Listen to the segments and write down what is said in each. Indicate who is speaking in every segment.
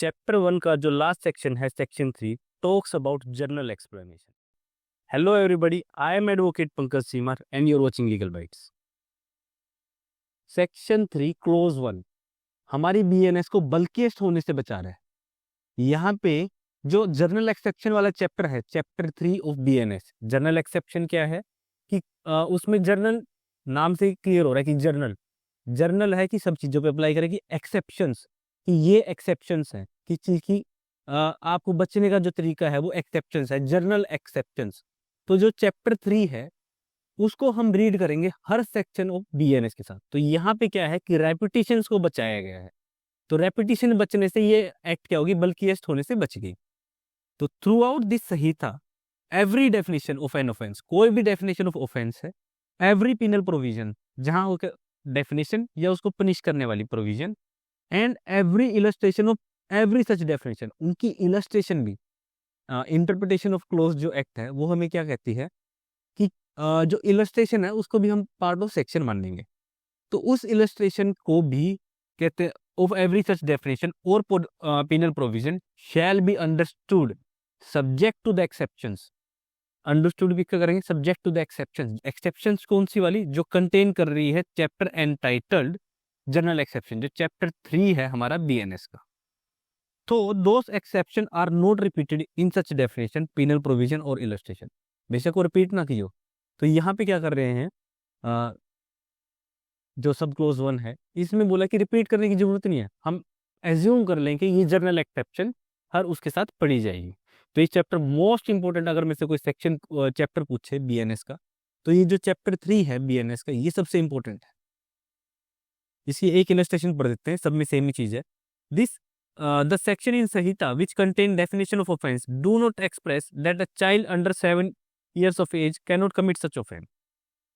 Speaker 1: Chapter 1 का जो last section है, section 3, talks about general explanation. Hello everybody, I am advocate Pankaj Seemar and you are watching legal bytes. Section 3 clause 1 हमारी BNS को bulkiest होने से बचा रहा है। यहाँ पे जो जर्नल एक्सेप्शन वाला चैप्टर है, chapter 3 of BNS, journal exception क्या है कि उसमें जर्नल नाम से क्लियर हो रहा है कि जर्नल है कि सब चीजों पे अप्लाई करेगी। एक्सेप्शंस कि ये एक्सेप्शंस है कि चीज की आपको बचने का जो तरीका है वो एक्सेप्शंस है, जर्नल एक्सेप्शंस। तो जो चैप्टर 3 है उसको हम रीड करेंगे हर सेक्शन ऑफ बीएनएस के साथ। तो यहाँ पे क्या है कि रेपिटेशंस को बचाया गया है। तो रेपिटेशन बचने से ये एक्ट क्या होगी, बल्किएस्ट होने से बच गई। तो through out this Samhita every definition of an offence, कोई भी डेफिनेशन ऑफ ऑफेंस है, एवरी पिनल प्रोविजन जहां वो डेफिनेशन या उसको पनिश करने वाली provision, and every illustration of every such definition, उनकी इलस्ट्रेशन भी। इंटरप्रिटेशन ऑफ क्लोज जो एक्ट है वो हमें क्या कहती है कि जो इलस्ट्रेशन है उसको भी हम पार्ट ऑफ सेक्शन मान लेंगे। तो उस इलस्ट्रेशन को भी कहते हैं ऑफ एवरी सच डेफिनेशन और penal provision shall be understood subject to the exceptions. Understood भी क्या करेंगे, subject to the exceptions. Exceptions कौन सी वाली, जो कंटेन कर रही है चैप्टर एंटाइटल्ड जनरल एक्सेप्शन, जो चैप्टर 3 है हमारा बीएनएस का। तो those exception are not repeated in such definition, penal provision और इलस्ट्रेशन। बेशक वो रिपीट ना कियो। तो यहाँ पे क्या कर रहे हैं, जो सब क्लोज 1 है इसमें बोला कि रिपीट करने की जरूरत नहीं है, हम एज्यूम कर लें कि ये जर्नल एक्सेप्शन हर उसके साथ पढ़ी जाएगी। तो ये चैप्टर मोस्ट इंपोर्टेंट, अगर में से कोई सेक्शन चैप्टर पूछे बीएनएस का, तो ये जो चैप्टर 3 है बीएनएस का ये सबसे इंपॉर्टेंट है। इसकी एक इलस्ट्रेशन पढ़ देते हैं, सब में सेम ही चीज है। This the section in Samhita which contain definition of offence do not express that a child under 7 years of age cannot commit such offense,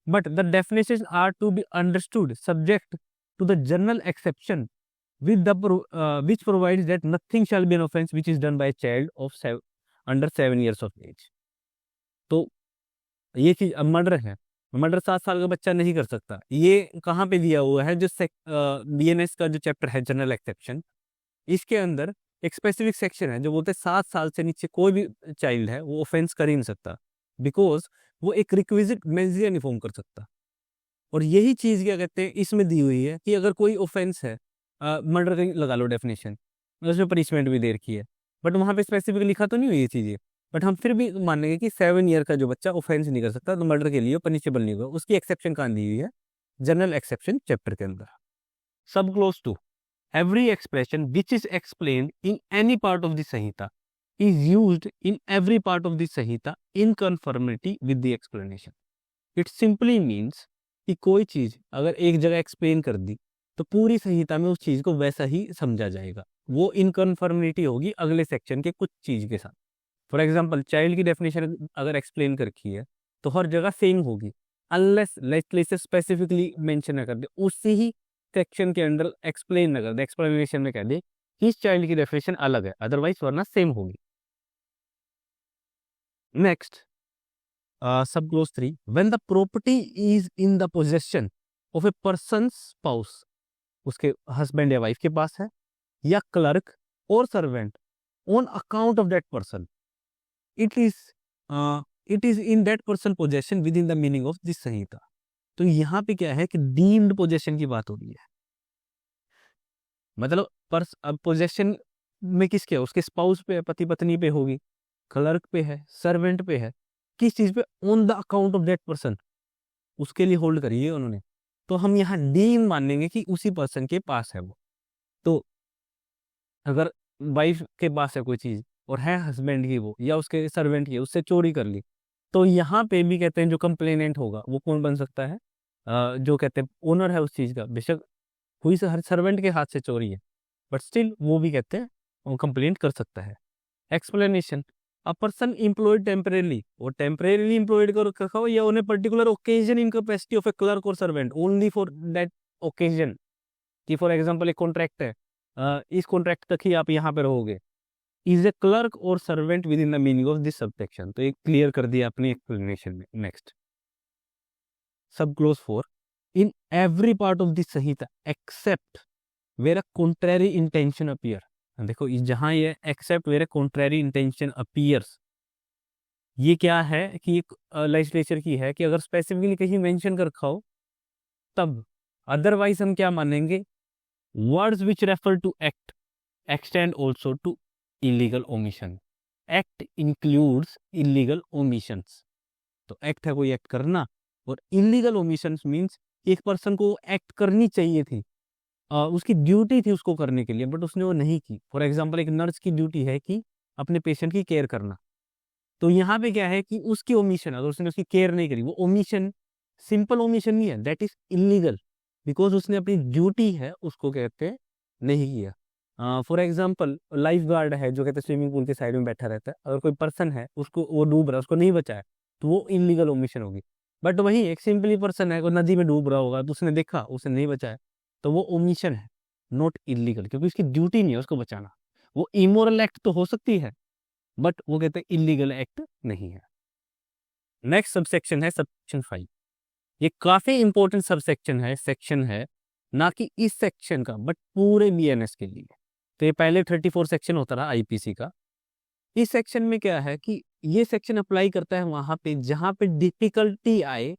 Speaker 1: but the definitions are to be understood subject to the general exception with the which provides that nothing shall be an offense which is done by a child of under 7 years of age। तो ये चीज अब murder है, murder 7 साल का बच्चा नहीं कर सकता। ये कहाँ पे दिया हुआ है, जो बीएनएस का जो चैप्टर है जनरल एक्सेप्शन, इसके अंदर एक स्पेसिफिक सेक्शन है जो बोलते हैं 7 साल से नीचे कोई भी चाइल्ड है वो ऑफेंस कर ही नहीं सकता, बिकॉज वो एक रिक्विजिट मेजर नहीं फॉर्म कर सकता। और यही चीज क्या कहते हैं इसमें दी हुई है कि अगर कोई ऑफेंस है, मर्डर की लगा लो डेफिनेशन, उसमें पनिशमेंट भी दे रखी है, बट वहां पे स्पेसिफिक लिखा तो नहीं हुई ये चीजें, बट हम फिर भी मानेंगे कि 7 ईयर का जो बच्चा ऑफेंस नहीं कर सकता तो मर्डर के लिए पनिशेबल नहीं होगा। उसकी एक्सेप्शन कहाँ दी हुई है, जनरल एक्सेप्शन चैप्टर के अंदर। सब close 2 every expression which is explained in any part of the Samhita is used in every part of the Samhita in conformity with the explanation। It simply means कि कोई चीज अगर एक जगह explain कर दी तो पूरी संहिता में उस चीज को वैसा ही समझा जाएगा, वो इनकन्फर्मिटी होगी अगले सेक्शन के कुछ चीज के साथ। फॉर एग्जाम्पल चाइल्ड की डेफिनेशन अगर एक्सप्लेन कर रखी है तो हर जगह सेम होगी, अनलेस लेट स्पेसिफिकली मेंशन न कर दे, उसी ही सेक्शन के अंदर एक्सप्लेन न कर दे, एक्सप्लेनेशन में कह दे कि इस चाइल्ड की डेफिनेशन अलग है, अदरवाइज वरना सेम होगी। Next sub clause 3 when the property is in the possession of a person spouse, उसके हस्बैंड या वाइफ के पास है, या clerk or servant on account of that person, it is in that person possession within the meaning of this Sanhita. तो यहाँ पे क्या है कि डीम्ड पोजेशन की बात हो रही है, मतलब अब पोजेशन में किसके है, उसके स्पाउस पे है, पति पत्नी पे होगी, क्लर्क पे है, सर्वेंट पे है, किस चीज पे, on the account of that person, उसके लिए होल्ड करिए उन्होंने। तो हम यहाँ डीम मानेंगे कि उसी पर्सन के पास है वो। तो अगर वाइफ के पास है कोई चीज और है हस्बैंड की वो या उसके सर्वेंट की, उससे चोरी कर ली, तो यहाँ पे भी कहते हैं जो कंप्लेनेंट होगा वो कौन बन सकता है, जो कहते हैं ओनर है उस चीज का। बेशक हुई हर सर्वेंट के हाथ से चोरी है, बट स्टिल वो भी कहते हैं वो कंप्लेंट कर सकता है। Explanation a person employed temporarily, वो टेम्परेली एम्प्लॉयड कर रखा हो या उन्हें particular occasion in capacity of a clerk or servant only for that occasion, कि फॉर एग्जांपल एक कॉन्ट्रैक्ट है, इस कॉन्ट्रैक्ट तक ही आप यहाँ पे रहोगे, is a clerk or servant within the meaning of this subsection. तो एक क्लियर कर दिया अपनी एक्सप्लेनेशन में। Next sub close 4 in every part of the Samhita except where a contrary intention appear, देखो जहां ये except where contrary intention appears, ये क्या है कि एक लेजिस्लेचर की है कि अगर स्पेसिफिकली कहीं मेंशन कर रखा हो तब, अदरवाइज हम क्या मानेंगे, words which refer to act extend also to illegal omission. Act includes illegal omissions. तो एक्ट है कोई एक्ट करना, और इलीगल ओमिशंस मीन्स एक पर्सन को एक्ट करनी चाहिए थी, उसकी ड्यूटी थी उसको करने के लिए, बट उसने वो नहीं की। फॉर एग्जाम्पल एक नर्स की ड्यूटी है कि अपने पेशेंट की केयर करना, तो यहाँ पे क्या है कि उसकी ओमिशन, अगर उसने उसकी केयर नहीं करी, वो ओमिशन सिंपल ओमिशन नहीं है, दैट इज इलीगल, बिकॉज उसने अपनी ड्यूटी है उसको कहते हैं नहीं किया। फॉर एग्जाम्पल लाइफ गार्ड है जो कहते हैं स्विमिंग पूल के साइड में बैठा रहता है, अगर कोई पर्सन है उसको वो डूब रहा है, उसको नहीं बचाया, तो वो इलीगल ओमिशन होगी। बट वही एक सिंपली पर्सन है, वो नदी में डूब रहा होगा तो उसने देखा, उसने नहीं बचाया, तो वो ओमिशन है, नॉट इलीगल, क्योंकि उसकी ड्यूटी नहीं है उसको बचाना। वो इमोरल एक्ट तो हो सकती है, बट वो कहते हैं इलीगल एक्ट नहीं है। नेक्स्ट सबसेक्शन है सबसेक्शन 5। ये काफी इंपॉर्टेंट सबसेक्शन है, सेक्शन है, ना कि इस सेक्शन का बट पूरे बीएनएस के लिए। तो ये पहले 34 सेक्शन होता रहा आईपीसी का। इस सेक्शन में क्या है कि ये सेक्शन अप्लाई करता है वहां पे जहां पे डिफिकल्टी आए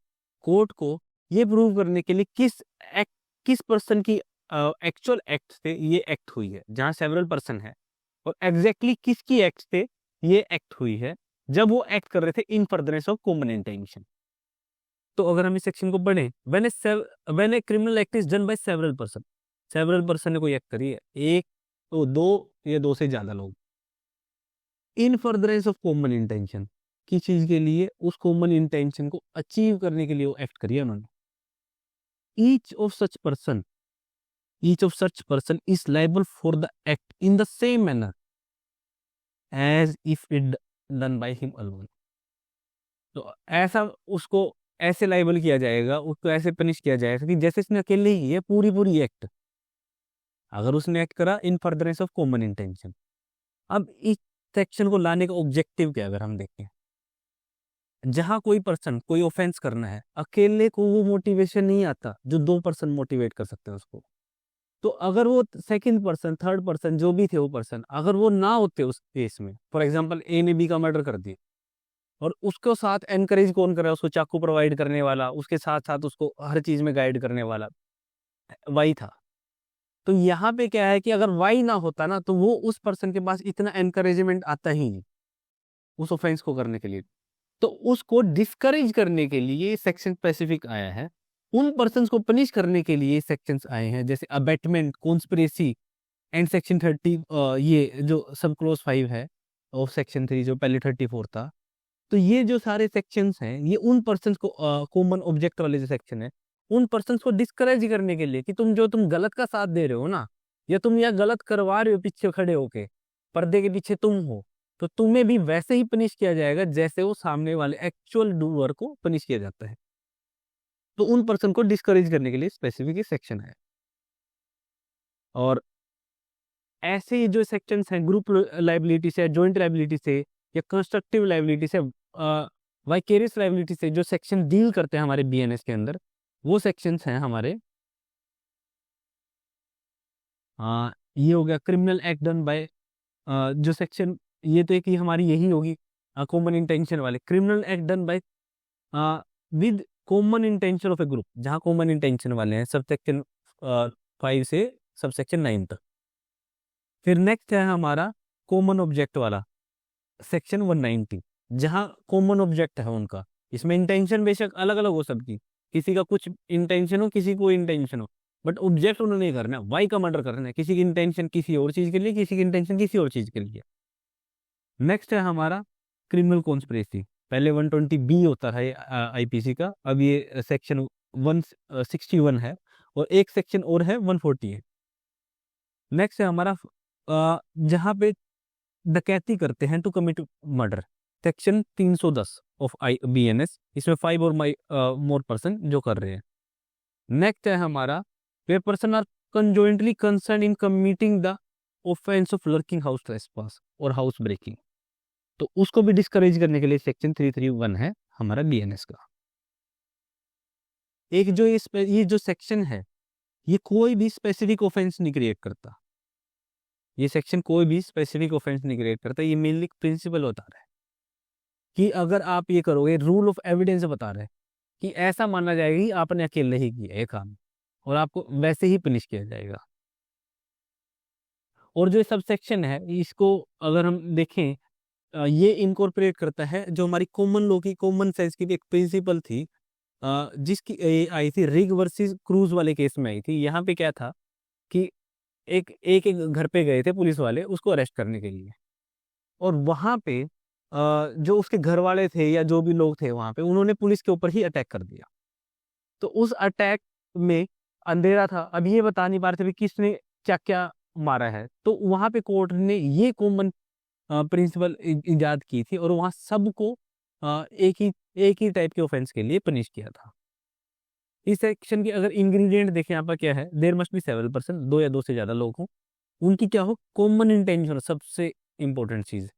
Speaker 1: कोर्ट को ये प्रूव करने के लिए किस पर्सन की एक्चुअल एक्ट से ये एक्ट हुई है, जहां सेवरल पर्सन है, और एग्जैक्टली किसकी एक्ट से ये एक्ट हुई है जब वो एक्ट कर रहे थे इन फर्दरेंस ऑफ कॉमन इंटेंशन। तो अगर हम इस सेक्शन को पढ़ें, when a criminal act is done by several person ने कोई एक्ट करी है, एक तो दो या दो से ज्यादा लोग, इन फर्दरेंस ऑफ कॉमन इंटेंशन, किस चीज के लिए, उस कॉमन इंटेंशन को अचीव करने के लिए वो एक्ट करी है उन्होंने। Each of such person each of such person is liable for the act in the same manner as if it done by him alone. तो ऐसा उसको ऐसे लाइबल किया जाएगा, उसको ऐसे पनिश किया जाएगा कि जैसे इसने अकेले ही ये पूरी पूरी एक्ट, अगर उसने एक्ट करा इन फर्दरेंस ऑफ कॉमन इंटेंशन। अब इस सेक्शन को लाने का ऑब्जेक्टिव क्या है, अगर हम देखें, जहां कोई पर्सन कोई ऑफेंस करना है, अकेले को वो मोटिवेशन नहीं आता जो दो पर्सन मोटिवेट कर सकते हैं उसको। तो अगर वो सेकंड पर्सन थर्ड पर्सन जो भी थे वो पर्सन अगर वो ना होते उस केस में, फॉर एग्जांपल ए ने बी का मर्डर कर दिया, और उसको साथ एनकरेज कौन कर रहा है, उसको चाकू प्रोवाइड करने वाला, उसके साथ साथ उसको हर चीज में गाइड करने वाला वाई था। तो यहाँ पे क्या है कि अगर वाई ना होता ना तो वो उस पर्सन के पास इतना एनकरेजमेंट आता ही नहीं उस ऑफेंस को करने के लिए। तो उसको डिस्करेज करने के लिए सेक्शन स्पेसिफिक आया है, उन पर्सन को पनिश करने के लिए सेक्शंस आए हैं, जैसे अबेटमेंट, कॉन्स्पिरेसी एंड सेक्शन 30, ये जो सब क्लोज 5 है ऑफ सेक्शन 3 जो पहले 34 था। तो ये जो सारे सेक्शंस हैं ये उन पर्सन्स को, कॉमन ऑब्जेक्ट वाले जो सेक्शन है, उन पर्सन्स को डिस्करेज करने के लिए कि तुम गलत का साथ दे रहे हो ना, या तुम यह गलत करवा रहे हो पीछे खड़े होके, पर्दे के पीछे तुम हो, तो तुम्हें भी वैसे ही पनिश किया जाएगा जैसे वो सामने वाले एक्चुअल डूअर को पनिश किया जाता है। तो उन पर्सन को डिस्करेज करने के लिए स्पेसिफिक सेक्शन है। और ऐसे ही जो सेक्शंस हैं ग्रुप लाइबिलिटी से, जॉइंट लाइबिलिटी से, या कंस्ट्रक्टिव लाइबिलिटी से, वाइकेरियस लाइबिलिटी से जो सेक्शन डील करते हैं हमारे बीएनएस के अंदर, वो सेक्शंस हैं हमारे, ये हो गया क्रिमिनल एक्ट डन बाय, जो सेक्शन, ये तो एक ही हमारी यही होगी कॉमन इंटेंशन वाले, criminal act done by with common intention of A group, जहाँ कॉमन इंटेंशन वाले हैं, सब सेक्शन 5 से सब सेक्शन 9 तक। फिर नेक्स्ट है हमारा कॉमन ऑब्जेक्ट वाला सेक्शन 190, जहाँ कॉमन ऑब्जेक्ट है उनका, इसमें इंटेंशन बेशक अलग अलग हो सबकी, किसी का कुछ इंटेंशन हो किसी को इंटेंशन हो, बट ऑब्जेक्ट उन्होंने नहीं करना, वाई का मर्डर करना है, किसी की इंटेंशन किसी और चीज के लिए, किसी की इंटेंशन किसी और चीज के लिए। नेक्स्ट है हमारा क्रिमिनल कॉन्स्पिरेसी, पहले 120 बी होता है आईपीसी का, अब ये सेक्शन 161 है, और एक सेक्शन और है 148। नेक्स्ट है हमारा जहाँ पे डकैती करते हैं to commit murder, section 310 of I BNS, इसमें 5 और मोर पर्सन जो कर रहे हैं। नेक्स्ट है हमारा where person are conjointly concern in committing the offence of lurking house trespass or house breaking, तो उसको भी डिस्करेज करने के लिए सेक्शन 331 है हमारा बीएनएस का। एक जो ये जो सेक्शन है ये कोई भी स्पेसिफिक ऑफेंस नहीं क्रिएट करता, ये सेक्शन कोई भी स्पेसिफिक ऑफेंस नहीं क्रिएट करता, ये मेनली प्रिंसिपल बता रहा है कि अगर आप ये करोगे, रूल ऑफ एविडेंस बता रहा है कि ऐसा माना जाएगा कि आपने अकेले ही किया ये काम और आपको वैसे ही पनिश किया जाएगा। और जो सब सेक्शन है इसको अगर हम देखें, ये इनकॉर्पोरेट करता है जो हमारी कॉमन लॉ की, कॉमन सेंस की भी एक प्रिंसिपल थी, जिसकी आई थी रिग वर्सेस क्रूज वाले केस में आई थी। यहाँ पे क्या था कि एक एक एक घर पे गए थे पुलिस वाले उसको अरेस्ट करने के लिए, और वहां पे जो उसके घर वाले थे या जो भी लोग थे वहां पे, उन्होंने पुलिस के ऊपर ही अटैक कर दिया। तो उस अटैक में अंधेरा था, अब ये बता नहीं पा रहे थे भी किसने क्या क्या मारा है, तो वहां पे कोर्ट ने ये कॉमन प्रिंसिपल इजाद की थी और वहां सबको एक ही टाइप के ऑफेंस के लिए पनिश किया था। इस सेक्शन के अगर इंग्रेडिएंट देखें यहाँ पर क्या है, there must be several person, दो या दो से ज्यादा लोग हों, उनकी क्या हो, कॉमन इंटेंशन, सबसे इंपॉर्टेंट चीज।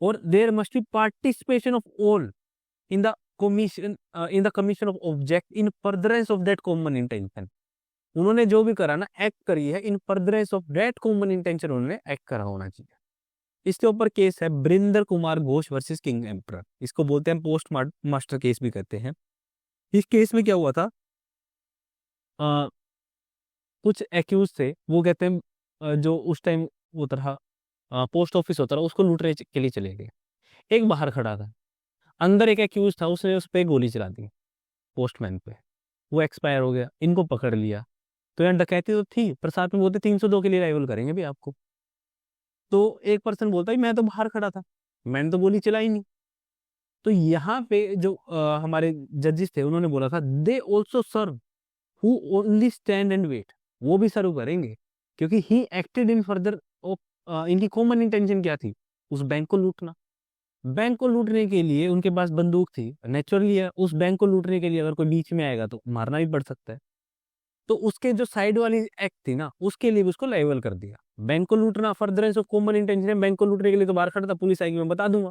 Speaker 1: और there must be participation of all in the commission of object in furtherance of that common intention. उन्होंने जो भी करा ना, एक्ट करी है in furtherance of that common intention, उन्होंने एक्ट करा होना चाहिए। इसके ऊपर केस है Brindar Kumar Ghosh versus King Emperor, इसको बोलते हैं पोस्ट मास्टर केस भी कहते हैं। इस केस में क्या हुआ था, अ, कुछ एक्यूज थे, वो कहते हैं जो उस टाइम वो तरह पोस्ट ऑफिस होता रहा, उसको लूटने के लिए चले गए। एक बाहर खड़ा था, अंदर एक एक्यूज था, उसने उस पर गोली चला दी पोस्टमैन पे, वो एक्सपायर हो गया, इनको पकड़ लिया। तो यहाँ डकैती तो थी पर साथ में बोलते 302 के लिए लाइबल करेंगे भी आपको। तो एक पर्सन बोलता है मैं तो बाहर खड़ा था, मैंने तो गोली चलाई नहीं। तो यहाँ पे जो हमारे जजेस थे उन्होंने बोला था they also serve who only stand and wait, वो भी सर्व करेंगे क्योंकि he acted in further of, इनकी कॉमन इंटेंशन क्या थी, उस बैंक को लूटना। बैंक को लूटने के लिए उनके पास बंदूक थी, नेचुरली है उस बैंक को लूटने के लिए अगर कोई बीच में आएगा तो मारना भी पड़ सकता है। तो उसके जो साइड वाली एक्ट थी ना, उसके लिए भी उसको लायबल कर दिया। बैंक को लूटना फर्दरेंस ऑफ कॉमन इंटेंशन है, बैंक को लूटने के लिए तो बाहर खड़ा था, पुलिस आएगी मैं बता दूंगा,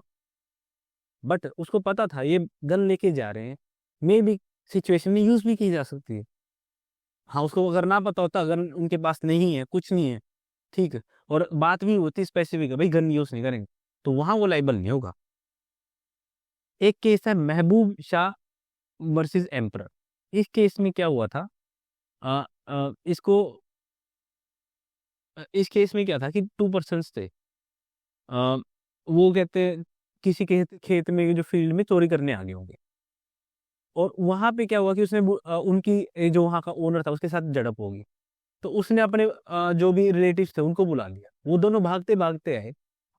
Speaker 1: बट उसको पता था ये गन लेके जा रहे हैं, मे भी सिचुएशन में यूज भी की जा सकती है। हाँ, उसको अगर ना पता होता, अगर उनके पास नहीं है, कुछ नहीं है, ठीक है, और बात भी होती स्पेसिफिक है भाई गन यूज नहीं करेंगे, तो वहां वो लाइबल नहीं होगा। एक केस है महबूब शाह वर्सेस एम्परर। इस केस में क्या हुआ था, इसको इस केस में क्या था कि टू पर्सन्स थे, अ, वो कहते हैं किसी के खेत में जो फील्ड में चोरी करने आ गए होंगे, और वहां पे क्या हुआ कि उसने उनकी जो वहां का ओनर था उसके साथ झड़प होगी। तो उसने अपने जो भी रिलेटिव्स थे उनको बुला लिया, वो दोनों भागते भागते आए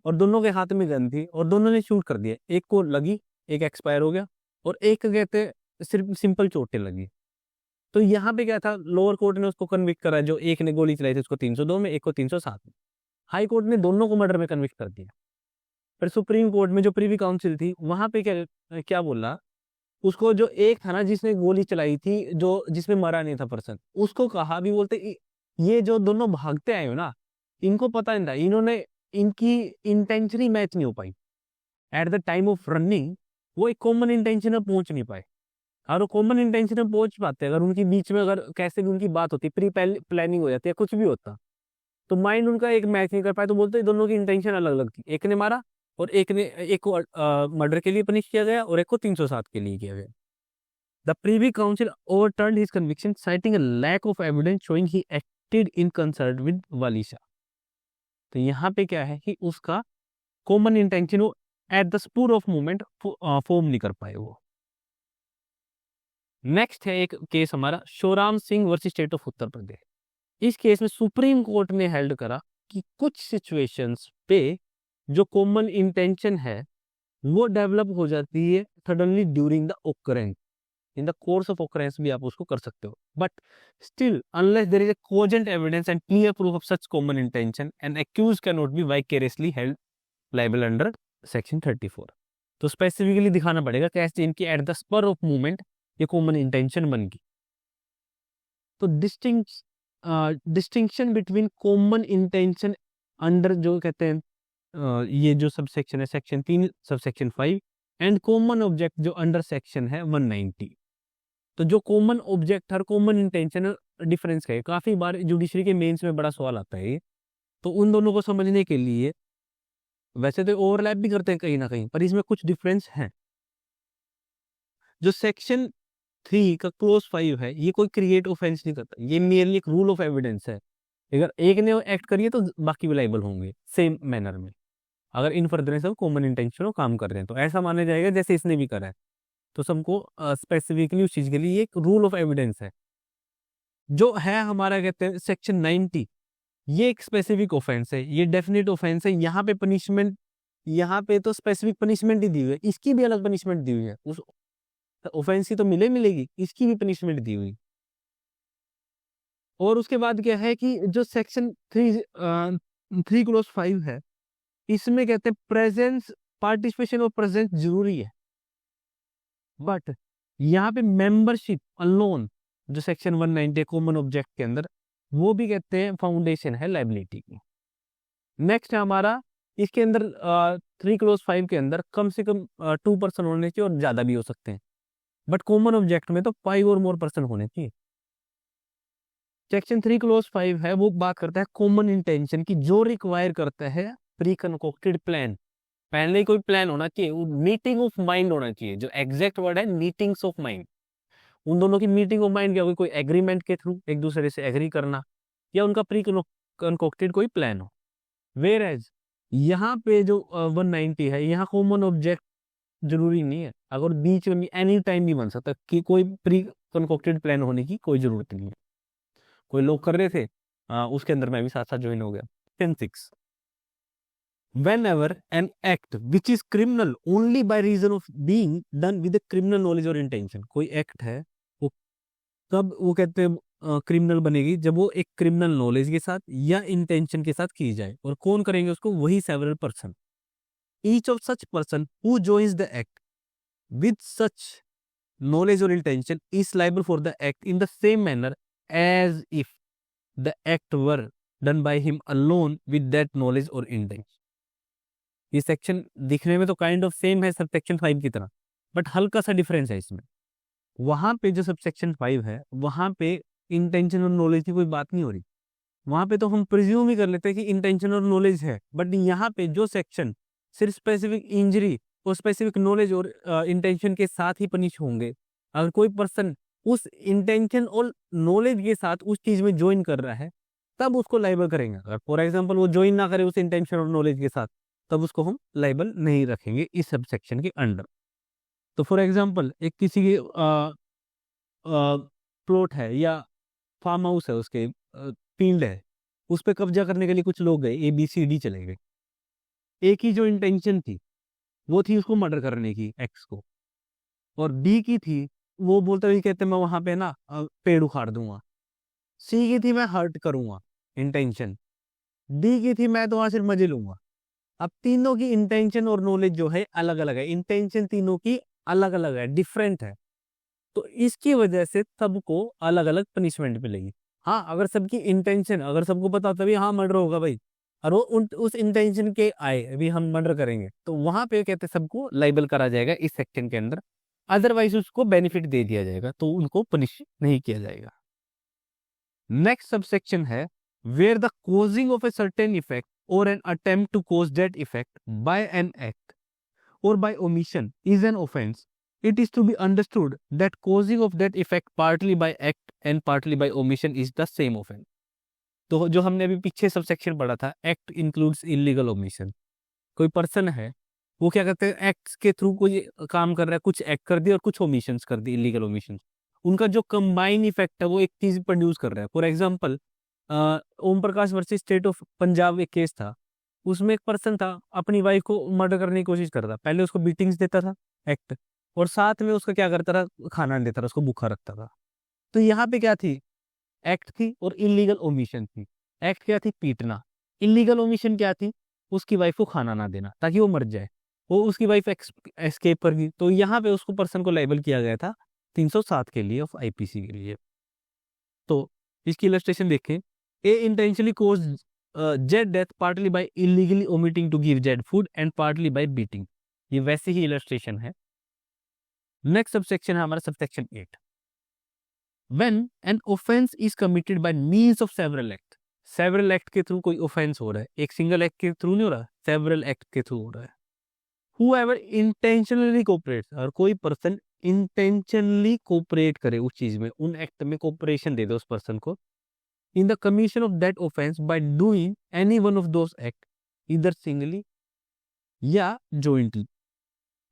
Speaker 1: और दोनों के हाथ में गन थी और दोनों ने शूट कर दिया, एक को लगी, एक एक्सपायर हो गया, और एक कहते सिर्फ सिंपल चोटें लगी। तो यहाँ पे क्या था, लोअर कोर्ट ने उसको कन्विक्ट करा, जो एक ने गोली चलाई थी उसको 302 में, एक को 307 में। हाई कोर्ट ने दोनों को मर्डर में कन्विक्ट कर दिया। पर सुप्रीम कोर्ट में जो प्रीवी काउंसिल थी वहां पे क्या क्या बोला, उसको जो एक था ना जिसने गोली चलाई थी, जो जिसमें मरा नहीं था पर्सन, उसको कहा भी बोलते ये जो दोनों भागते आए हो ना, इनको पता नहीं था, इन्होंने इनकी इंटेंशनली मैच नहीं हो पाई at the time of running, वो एक कॉमन इंटेंशन में पहुंच नहीं पाए। और वो कॉमन इंटेंशन में पहुंच पाते अगर उनकी बीच में अगर कैसे भी उनकी बात होती, प्री प्लानिंग हो जाती है, कुछ भी होता, तो माइंड उनका एक मैच नहीं कर पाया, तो बोलते हैं दोनों की इंटेंशन अलग अलग थी, एक ने मारा और एक को मर्डर के लिए पनिश किया गया और एक को 307 के लिए किया गया। The Privy Council overturned his conviction citing a lack of evidence showing he acted in concert with वालिशा। तो यहाँ पे क्या है कि उसका कॉमन इंटेंशन वो at the spur of movement form नहीं कर पाए वो। नेक्स्ट है एक केस हमारा Shoram Singh versus state of Uttar Pradesh. इस केस में सुप्रीम कोर्ट ने हेल्ड करा कि कुछ सिचुएशंस पे जो कॉमन इंटेंशन है वो डेवलप हो जाती है suddenly during the occurrence, in the course of occurrence भी आप उसको कर सकते हो, but still unless there is a cogent evidence and clear proof of such common intention and accused can not be vicariously held liable under section 34। तो specifically दिखाना पड़ेगा कैसे इनकी at the spur of movement ये common intention बन गई। तो distinction between common intention under जो कहते हैं ये जो सब सेक्शन है section 3 sub section 5 and common object जो अंडर सेक्शन है 190। तो जो कॉमन ऑब्जेक्ट और कॉमन इंटेंशन डिफरेंस का है, काफी बार जुडिशरी के मेंस में बड़ा सवाल आता है ये तो उन दोनों को समझने के लिए वैसे तो ओवरलैप भी करते हैं कहीं ना कहीं, पर इसमें कुछ डिफरेंस है। जो सेक्शन 3 का क्लोज 5 है, ये कोई क्रिएट ऑफेंस नहीं करता, ये मेनली एक रूल ऑफ एविडेंस है। अगर एक ने एक्ट करिए तो बाकी भी लाइबल होंगे सेम मैनर में, अगर इन फर्दरेंस ऑफ कॉमन इंटेंशन वो काम कर रहे हैं तो ऐसा माना जाएगा जैसे इसने भी करा है। तो सबको स्पेसिफिकली उस चीज के लिए एक रूल ऑफ एविडेंस है। जो है हमारा कहते हैं सेक्शन 90, ये एक स्पेसिफिक ऑफेंस है, ये डेफिनेट ऑफेंस है। यहाँ पे पनिशमेंट, यहाँ पे तो स्पेसिफिक पनिशमेंट ही दी हुई है, इसकी भी अलग पनिशमेंट दी हुई है। उस ऑफेंस की तो मिलेगी, इसकी भी पनिशमेंट दी हुई। और उसके बाद क्या है कि जो सेक्शन 3 क्लोज 5 है, इसमें कहते हैं प्रेजेंस, पार्टिसिपेशन और प्रेजेंस जरूरी है। बट यहाँ पे मेंबरशिप अलोन, जो सेक्शन 190 कॉमन ऑब्जेक्ट के अंदर, वो भी कहते हैं फाउंडेशन है लाइबिलिटी की। नेक्स्ट है हमारा, इसके अंदर 3 क्लोज 5 के अंदर कम से कम 2 पर्सन होने चाहिए और ज्यादा भी हो सकते हैं, बट कॉमन ऑब्जेक्ट में तो 5 और मोर पर्सन होने चाहिए। सेक्शन 3 क्लोज 5 है, वो बात करता है कॉमन इंटेंशन की, जो रिक्वायर करता है प्री कंकोक्टेड प्लान। पहले ही कोई प्लान होना चाहिए, मीटिंग ऑफ माइंड होना चाहिए। जो एग्जैक्ट वर्ड है मीटिंग्स ऑफ माइंड, उन दोनों की मीटिंग ऑफ माइंड क्या होगी, कोई एग्रीमेंट के थ्रू एक दूसरे से एग्री करना, या उनका प्री कंकोक्टेड कोई प्लान हो। वेयर एज यहाँ पे जो 190 है, यहाँ कॉमन ऑब्जेक्ट जरूरी नहीं है, अगर बीच में एनी टाइम भी बन सकता कि कोई प्री कंकोक्टेड प्लान होने की कोई जरूरत नहीं है। कोई लोग कर रहे थे, उसके अंदर मैं भी साथ साथ ज्वाइन हो गया। 10(6) whenever an act which is criminal only by reason of being done with a criminal knowledge or intention, कोई एक्ट है वो कब वो कहते हैं क्रिमिनल बनेगी, जब वो एक क्रिमिनल नॉलेज के साथ या इंटेंशन के साथ की जाए। और कौन करेंगे उसको, वही several person. Each of such person who joins the act with such knowledge or intention is liable for the act in the same manner as if the act were done by him alone with that knowledge or intention। ये section दिखने में तो kind of same है sub section 5 की तरह, but हल्का सा difference है इसमें। वहां पे जो सब सेक्शन 5 है, वहां पे इंटेंशन और नॉलेज की कोई बात नहीं हो रही। वहां पे तो हम प्रिज्यूम ही कर लेते हैं कि इंटेंशन और नॉलेज है, बट यहाँ पे जो सेक्शन सिर्फ स्पेसिफिक इंजरी और स्पेसिफिक नॉलेज और इंटेंशन के साथ ही पनिश होंगे। अगर कोई पर्सन उस इंटेंशन और नॉलेज के साथ उस चीज में ज्वाइन कर रहा है, तब उसको लाइबल करेंगे। अगर फॉर एग्जाम्पल वो ज्वाइन ना करे उस इंटेंशन और नॉलेज के साथ, तब उसको हम लाइबल नहीं रखेंगे इस सब सेक्शन के अंडर। तो फॉर एग्जाम्पल एक किसी की प्लॉट है या फार्म हाउस है, उसके फील्ड है, उस पर कब्जा करने के लिए कुछ लोग गए, ABCD चले गए। एक ही जो इंटेंशन थी वो थी उसको मर्डर करने की, एक्स को, और बी की थी वो बोलते हुए कहते मैं वहां पे ना पेड़ उखाड़ दूंगा। सी की थी मैं हर्ट करूंगा, इंटेंशन। डी की थी मैं तो वहां सिर्फ मजे लूंगा। अब तीनों की इंटेंशन और नॉलेज जो है अलग अलग है, इंटेंशन तीनों की अलग अलग है, डिफरेंट है। तो इसकी वजह से सबको अलग अलग पनिशमेंट मिलेगी। हाँ, अगर सबकी इंटेंशन, अगर सबको पता तभी हाँ मर्डर होगा भाई, और वो उस इंटेंशन के आए अभी हम मर्डर करेंगे, तो वहां पे कहते सबको लाइबल करा जाएगा इस सेक्शन के अंदर। अदरवाइज उसको बेनिफिट दे दिया जाएगा, तो उनको पनिश नहीं किया जाएगा। नेक्स्ट सबसेक्शन है where the causing of a certain effect or an attempt to cause that effect by an act or by omission is an offense, it is to be understood that causing of that effect partly by act and partly by omission is the same offense। तो जो हमने अभी पीछे sub section पढ़ा था, act includes illegal omission. कोई person है वो क्या करते हैं, एक्ट के थ्रू कोई काम कर रहा है, कुछ एक्ट कर दिया और कुछ ओमिशंस कर दी, इलीगल ओमिशन। उनका जो कंबाइन इफेक्ट है वो एक चीज प्रोड्यूस कर रहा है। For example Om Prakash versus state of Punjab एक केस था, उसमें एक पर्सन था अपनी वाइफ को मर्डर करने की कोशिश करता था। पहले उसको बीटिंग्स देता था एक्ट, और साथ में उसका क्या करता था, खाना नहीं देता था, उसको भूखा रखता था। तो यहाँ पे क्या थी, एक्ट थी और इलीगल ओमिशन थी। एक्ट क्या थी, पीटना। इलीगल ओमिशन क्या थी, उसकी वाइफ को खाना ना देना ताकि वो मर जाए। वो उसकी वाइफ एस्केप कर गई, तो यहाँ पे उसको पर्सन को लाइबल किया गया था 307 के लिए ऑफ IPC के लिए। तो इसकी इलस्ट्रेशन देखें, A intentionally cause Z death partly by illegally omitting to give Z food and partly by beating. ये वैसे ही इलस्ट्रेशन है। नेक्स्ट सबसेक्शन है हमारा subsection 8। When an offence is committed by means of several act, several act के through कोई ऑफेंस हो रहा है, एक सिंगल एक्ट के थ्रू नहीं हो रहा, सेवरल एक्ट के थ्रू हो रहा है। whoever intentionally cooperates, और कोई पर्सन इंटेंशनली कोऑपरेट करे उस चीज में, उन एक्ट में कोऑपरेशन दे दे उस पर्सन को, इन the commission of that offence by doing any one of those act, either singly या jointly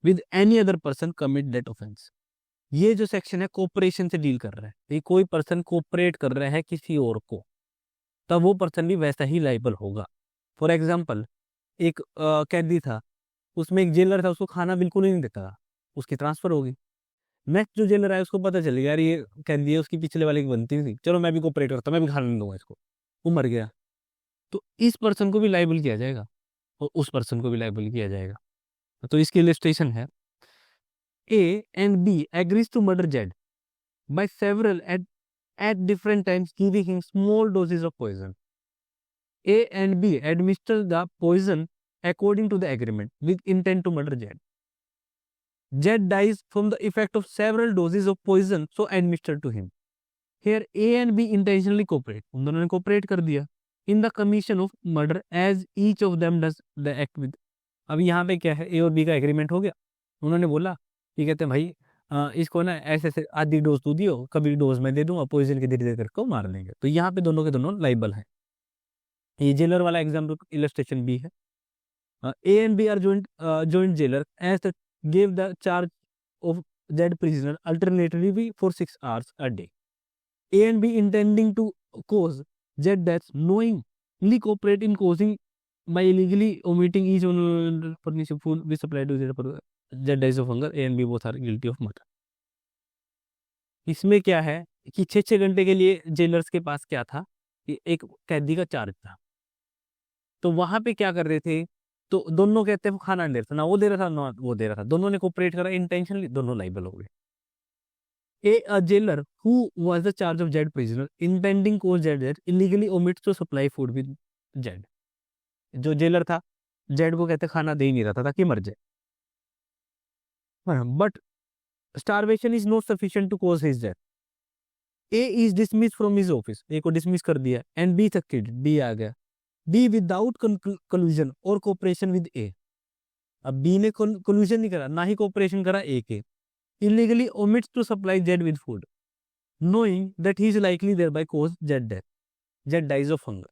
Speaker 1: with any other person commit that offence. ये जो सेक्शन है कोऑपरेशन से डील कर रहा है, ये कोई पर्सन कोऑपरेट कर रहा है किसी और को, तब वो पर्सन भी वैसा ही लाइबल होगा। फॉर एग्जाम्पल, एक कैदी था, उसमें एक जेलर था, उसको खाना बिल्कुल ही नहीं देता था, उसकी ट्रांसफर होगी। नेक्स्ट जो जेलर आया उसको पता चल गया यार ये कैदी है, उसकी पिछले वाले की बनती थी, चलो मैं भी कोऑपरेट करता हूं, मैं भी खाना नहीं दूंगा इसको, वो मर गया, तो इस पर्सन को भी लाइबल किया जाएगा और उस पर्सन को भी लाइबल किया जाएगा। तो इसकी इलस्ट्रेशन है, A and B agrees to murder Z by several at different times giving him small doses of poison. A and B administer the poison according to the agreement with intent to murder Z. Z dies from the effect of several doses of poison so administered to him. Here A and B intentionally cooperate. उन दोनों ने cooperate कर दिया in the commission of murder as each of them does the act with. अब यहाँ पे क्या है, A और B का एग्रीमेंट हो गया, उन्होंने बोला कि कहते हैं भाई इसको ना ऐसे ऐसे आधी डोज तू दियो, कभी डोज मैं दे दूंगा, पॉइजन के धीरे धीरे करके मार लेंगे, तो यहाँ पे दोनों के दोनों लाइबल हैं। ये जेलर वाला एग्जाम्पल इलस्ट्रेशन बी है। A and B are joint jailer as the gave the charge of dead prisoner alternatively for 6 hours a day. A and B intending to cause Z deaths knowingly cooperate in causing by illegally omitting each one furnish food we supply to Z dies of hunger. A and B both are guilty of murder. इसमें क्या है कि 6-6 घंटे के लिए jailers के पास क्या था कि एक कैदी का चार्ज था, तो वहां पे क्या कर रहे थे, तो दोनों कहते हैं वो खाना नहीं दे रहा था, ना वो दे रहा था ना वो दे रहा था, दोनों ने कोऑपरेट करा इंटेंशनली, दोनों लाइबल हो गए। A jailer who was the charge of Z prisoner intending cause Z death illegally omits to supply food with Z. जो जेलर था जेड को कहते खाना दे ही नहीं रहा था ताकि मर जाए, but starvation is not sufficient to cause his death. A is dismiss from his office, A को डिसमिस कर दिया, एंड बी सक्सीड, बी आ गया। B without conclusion or cooperation with A, अब बी ने कंक्लूजन नहीं करा ना ही कोऑपरेशन करा ए के, illegally omits to supply Z with food, knowing that he is likely thereby cause Z death. Z dies of hunger.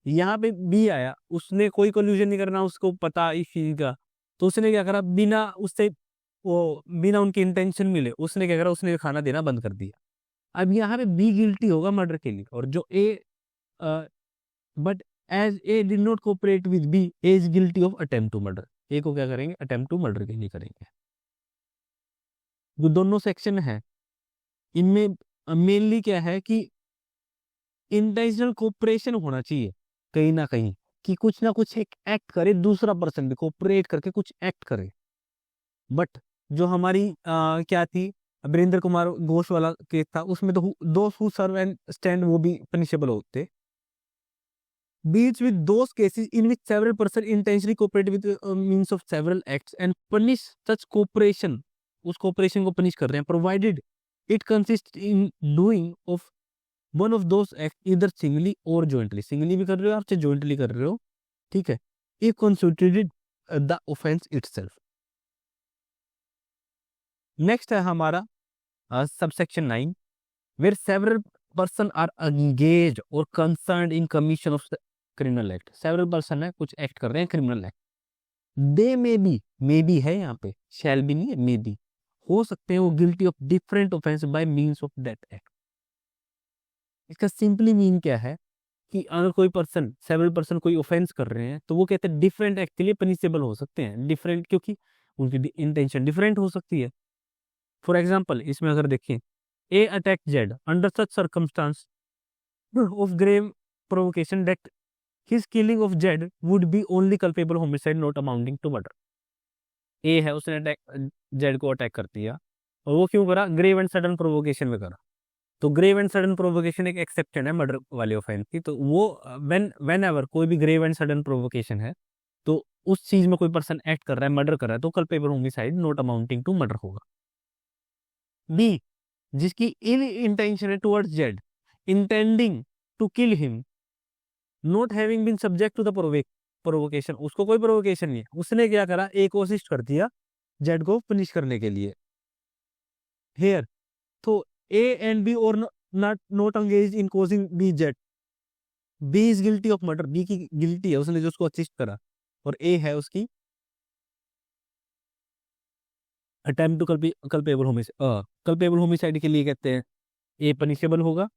Speaker 1: यहाँ पे बी आया, उसने कोई कोल्यूजन नहीं करना, उसको पता इस चीज का, तो उसने क्या करा, बिना उससे वो बिना उनकी इंटेंशन मिले उसने क्या करा, उसने खाना देना बंद कर दिया। अब यहाँ पे बी गिल्टी होगा मर्डर के लिए, और जो A but as A did not cooperate with B, A is guilty of attempt to murder. A को क्या करेंगे, अटेम्प्ट टू मर्डर के लिए करेंगे। जो दोनों सेक्शन है इनमें मेनली क्या है कि इंटेंशनल कोऑपरेशन होना चाहिए कहीं ना कहीं, कि कुछ ना कुछ एक एक्ट करे, दूसरा पर्सन भी कोऑपरेट करके कुछ एक्ट करे। बट जो हमारी क्या थी, वीरेंद्र कुमार घोष वाला केस था, उसमें तो those who serve and stand वो भी पनिशेबल होते। Beats with those cases in which several person intentionally cooperate with means of several acts and punish such cooperation, उस कोऑपरेशन को पनिश कर रहे हैं, provided it consist in doing of one of those act either singly और jointly, singly भी कर रहे हो आप चाहे जॉइंटली कर रहे हो, ठीक है, if constituted the offence itself. Next है हमारा subsection 9, where several person are engaged or concerned in commission of criminal act. Several person है, कुछ एक्ट कर रहे हैं criminal act, they may be है यहाँ पे, शैल भी नहीं है, मे बी हो सकते हैं वो guilty of different offence bye means of that act. इसका सिंपली मीन क्या है कि अगर कोई पर्सन, सेवरल पर्सन कोई ऑफेंस कर रहे हैं, तो वो कहते हैं डिफरेंट एक्ट के लिए पनिशेबल हो सकते हैं, डिफरेंट क्योंकि उनकी इंटेंशन डिफरेंट हो सकती है। फॉर एग्जाम्पल इसमें अगर देखें, A attack Z under such circumstance of grave provocation that his killing of Z would be only culpable homicide not amounting to murder. A है, उसने अटैक जेड को अटैक कर दिया, और वो क्यों करा, ग्रेव एंड सडन प्रोवोकेशन में करा, तो ग्रेव एंड सडन प्रोवोकेशन एक एक्सेप्शन है मर्डर वाले ऑफेंस की, तो वो व्हेन एवर कोई भी ग्रेव एंड सडन प्रोवोकेशन है, तो उस चीज में कोई पर्सन एक्ट कर रहा है, मर्डर कर रहा है, तो culpable homicide not amounting to murder होगा। बी, जिसकी इन इंटेंशन है towards Z, intending to kill him not having been subject to the provocation, उसको कोई प्रोवोकेशन नहीं है, उसने क्या करा, ए को असिस्ट कर दिया जेड को पनिश करने के लिए। हेयर, तो A and B are not not engage in causing B Z, B is guilty of murder, B की गिल्टी है, उसने जो उसको असिस्ट करा, और ए है उसकी attempt to culpable homicide, culpable homicide के लिए कहते हैं ए पनिशेबल होगा,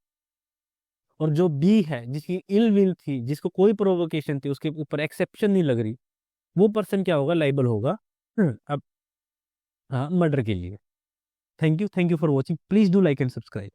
Speaker 1: और जो बी है जिसकी इल विल थी, जिसको कोई प्रोवोकेशन थी, उसके ऊपर एक्सेप्शन नहीं लग रही, वो पर्सन क्या होगा, लाइबल होगा। अब हाँ, मर्डर के लिए। Thank you for watching, please do like and subscribe.